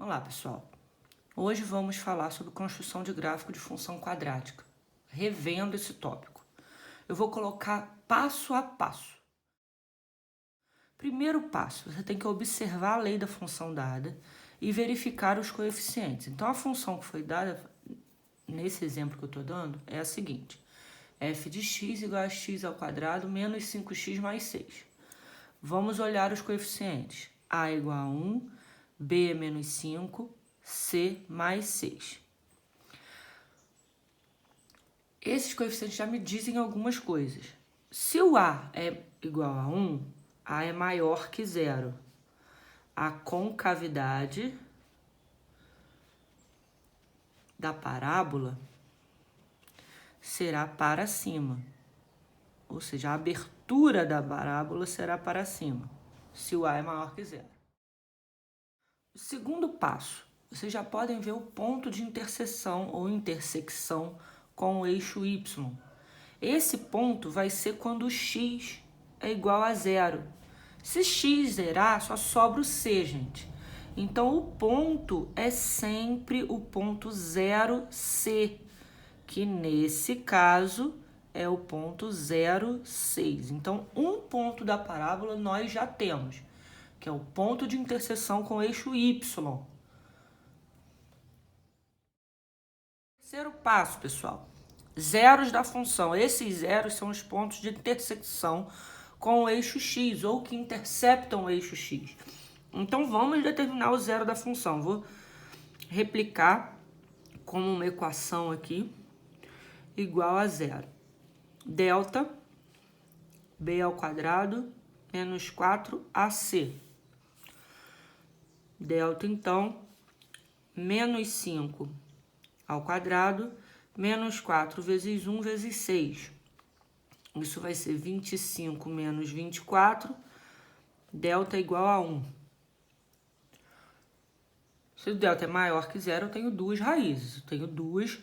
Olá, pessoal. Hoje vamos falar sobre construção de gráfico de função quadrática, revendo esse tópico. Eu vou colocar passo a passo. Primeiro passo, você tem que observar a lei da função dada e verificar os coeficientes. Então, a função que foi dada, nesse exemplo que eu estou dando, é a seguinte. F de x igual a x ao quadrado menos 5x mais 6. Vamos olhar os coeficientes. A igual a 1, B é menos 5, C mais 6. Esses coeficientes já me dizem algumas coisas. Se o A é igual a 1, A é maior que 0. A concavidade da parábola será para cima. Ou seja, a abertura da parábola será para cima, se o A é maior que 0. O segundo passo, vocês já podem ver o ponto de interseção ou intersecção com o eixo Y. Esse ponto vai ser quando o x é igual a 0. Se x zerar, só sobra o C, gente. Então, o ponto é sempre o ponto 0C, que nesse caso é o ponto 0,6. Então, um ponto da parábola nós já temos, que é o ponto de interseção com o eixo Y. Terceiro passo, pessoal. Zeros da função. Esses zeros são os pontos de intersecção com o eixo x, ou que interceptam o eixo x. Então, vamos determinar o zero da função. Vou replicar como uma equação aqui, igual a zero. Delta, b ao quadrado, menos 4ac. Delta, então, menos 5 ao quadrado, menos 4 vezes 1 vezes 6. Isso vai ser 25 menos 24, delta é igual a 1. Se o delta é maior que 0, eu tenho duas raízes. Eu tenho dois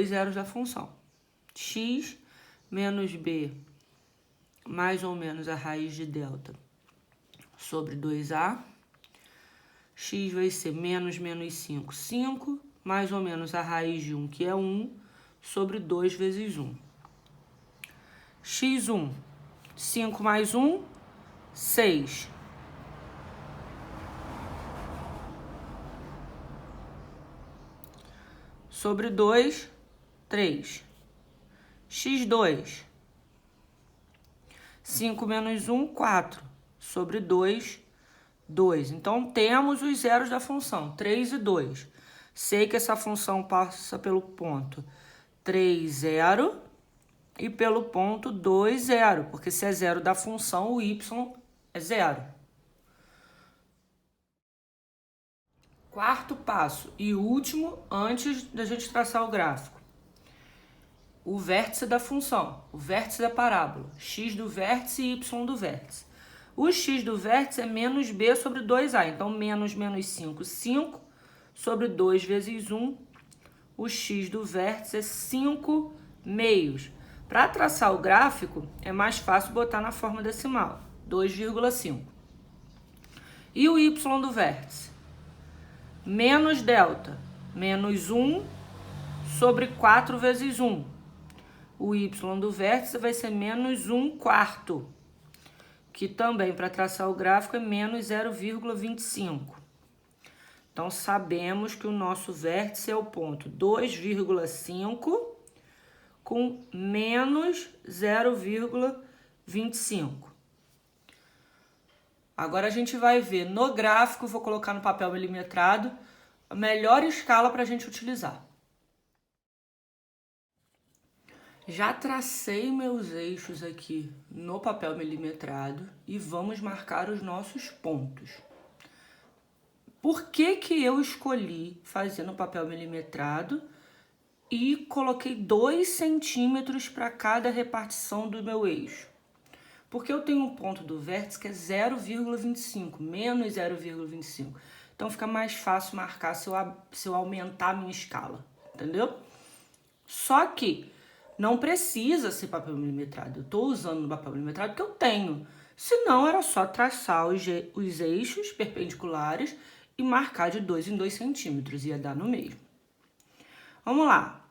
zeros da função. X menos b mais ou menos a raiz de delta sobre 2a. X vai ser menos 5, 5, mais ou menos a raiz de 1, que é 1, sobre 2 vezes 1. x1, 5 mais 1, 6. Sobre 2, 3. x2, 5 menos 1, 4. Sobre 2, 2. Então, temos os zeros da função, 3 e 2. Sei que essa função passa pelo ponto 3, 0 e pelo ponto 2, 0. Porque se é zero da função, o y é 0. Quarto passo e último, antes da gente traçar o gráfico. O vértice da função, o vértice da parábola, x do vértice e y do vértice. O x do vértice é menos b sobre 2a, então menos 5, 5 sobre 2 vezes 1. O x do vértice é 5 meios. Para traçar o gráfico, é mais fácil botar na forma decimal, 2,5. E o y do vértice? Menos delta, menos 1 sobre 4 vezes 1. O y do vértice vai ser menos 1 quarto, que também, para traçar o gráfico, é menos 0,25. Então, sabemos que o nosso vértice é o ponto 2,5 com menos 0,25. Agora, a gente vai ver no gráfico, vou colocar no papel milimetrado, a melhor escala para a gente utilizar. Já tracei meus eixos aqui no papel milimetrado e vamos marcar os nossos pontos. Por que que eu escolhi fazer no papel milimetrado e coloquei 2 centímetros para cada repartição do meu eixo? Porque eu tenho um ponto do vértice que é 0,25, menos 0,25. Então, fica mais fácil marcar se eu aumentar a minha escala, entendeu? Só que não precisa ser papel milimetrado. Eu estou usando no papel milimetrado que eu tenho. Se não, era só traçar os eixos perpendiculares e marcar de 2 em 2 centímetros, ia dar no mesmo. Vamos lá,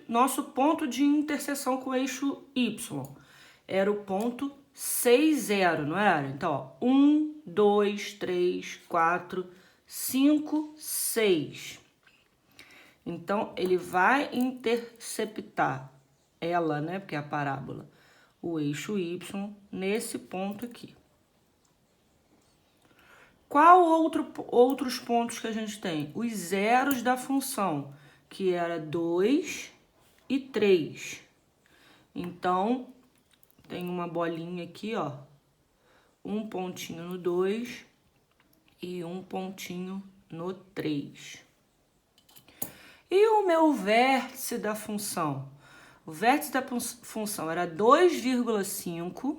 nosso ponto de interseção com o eixo Y era o ponto 6, 0, não era? Então, ó, 1, 2, 3, 4, 5, 6. Então, ele vai interceptar ela, né, porque é a parábola, o eixo Y, nesse ponto aqui. Qual outros pontos que a gente tem? Os zeros da função, que era 2 e 3. Então, tem uma bolinha aqui, ó. Um pontinho no 2 e um pontinho no 3. E o meu vértice da função? O vértice da função era 2,5,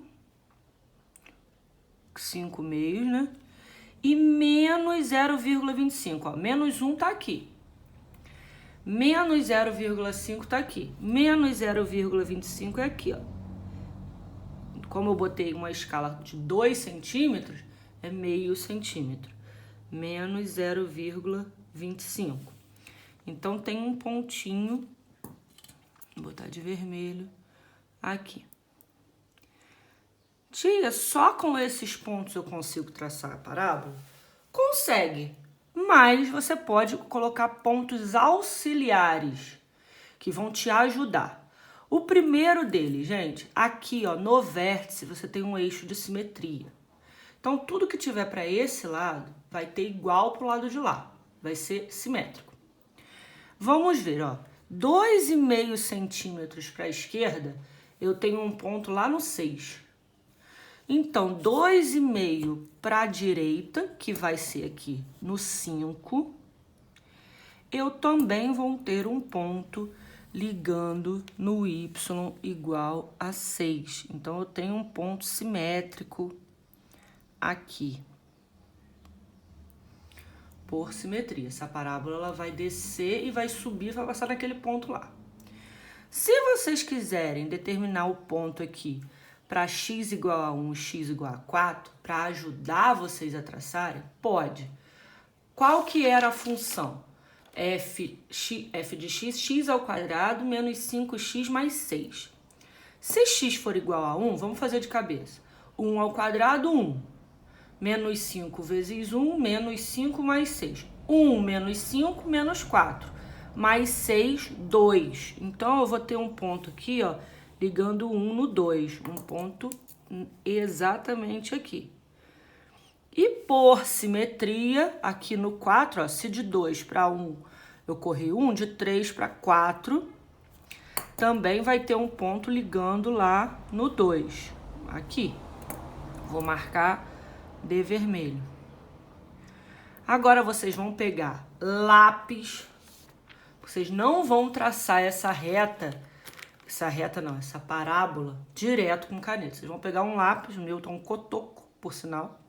5 meios, né? E menos 0,25, ó. Menos 1 tá aqui. Menos 0,5 tá aqui. Menos 0,25 é aqui, ó. Como eu botei uma escala de 2 centímetros, é meio centímetro. Menos 0,25. Então, tem um pontinho, vou botar de vermelho, aqui. Tia, só com esses pontos eu consigo traçar a parábola? Consegue, mas você pode colocar pontos auxiliares que vão te ajudar. O primeiro deles, gente, aqui, ó, no vértice, você tem um eixo de simetria. Então, tudo que tiver para esse lado vai ter igual para o lado de lá. Vai ser simétrico. Vamos ver, ó. 2,5 centímetros para a esquerda, eu tenho um ponto lá no 6. Então, 2,5 para a direita, que vai ser aqui no 5, eu também vou ter um ponto ligando no Y igual a 6. Então, eu tenho um ponto simétrico aqui. Por simetria. Essa parábola ela vai descer e vai subir, vai passar naquele ponto lá. Se vocês quiserem determinar o ponto aqui para x igual a 1 e x igual a 4, para ajudar vocês a traçarem, pode. Qual que era a função? F de x, x ao quadrado, menos 5x mais 6. Se x for igual a 1, vamos fazer de cabeça. 1 ao quadrado, 1. Menos 5 vezes 1, menos 5 mais 6. 1 menos 5, menos 4. Mais 6, 2. Então, eu vou ter um ponto aqui, ó, ligando 1 no 2. Um ponto exatamente aqui. E por simetria, aqui no 4, ó, se de 2 para 1 eu corri 1, de 3 para 4, também vai ter um ponto ligando lá no 2. Aqui. Vou marcar de vermelho. Agora vocês vão pegar lápis. Vocês não vão traçar essa parábola direto com caneta. Vocês vão pegar um lápis, o meu tá um cotoco, por sinal,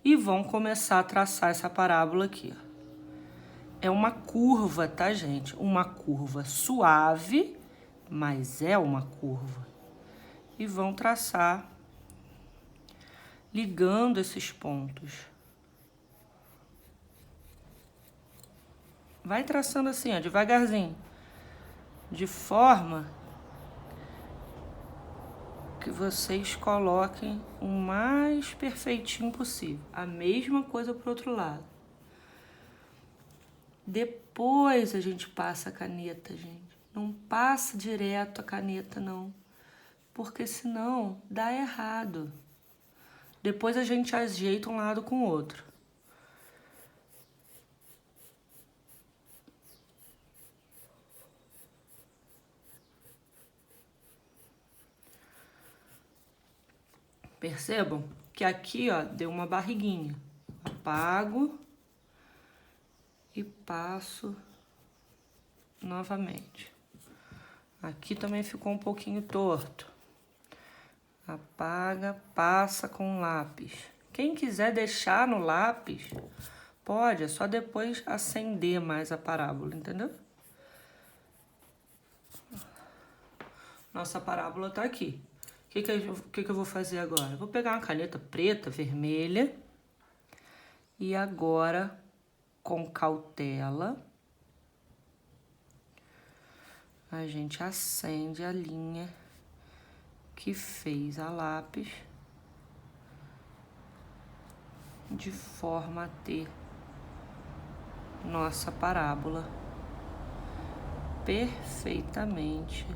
e vão começar a traçar essa parábola aqui. É uma curva, tá, gente? Uma curva suave, mas é uma curva. E vão traçar ligando esses pontos. Vai traçando assim, ó, devagarzinho. De forma que vocês coloquem o mais perfeitinho possível. A mesma coisa pro outro lado. Depois a gente passa a caneta, gente. Não passa direto a caneta, não. Porque senão dá errado. Depois a gente ajeita um lado com o outro. Percebam que aqui, ó, deu uma barriguinha. Apago e passo novamente. Aqui também ficou um pouquinho torto. Apaga, passa com lápis. Quem quiser deixar no lápis, pode, é só depois acender mais a parábola, entendeu? Nossa parábola tá aqui. O que eu vou fazer agora? Vou pegar uma caneta preta, vermelha, e agora com cautela, a gente acende a linha que fez a lápis, de forma a ter nossa parábola perfeitamente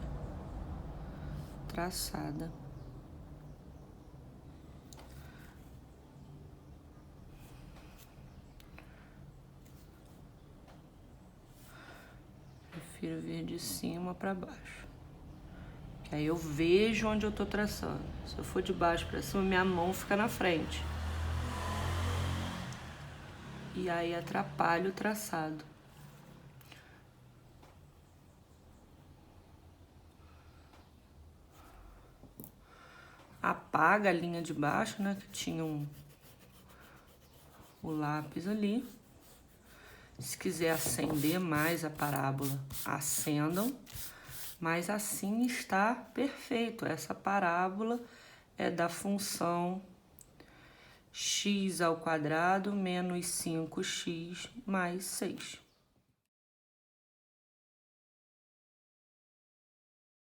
traçada. Prefiro vir de cima para baixo, que aí eu vejo onde eu tô traçando. Se eu for de baixo para cima, minha mão fica na frente. E aí atrapalha o traçado. Apaga a linha de baixo, né, que tinha o lápis ali. Se quiser acender mais a parábola, acendam. Mas assim está perfeito. Essa parábola é da função x² menos 5x mais 6.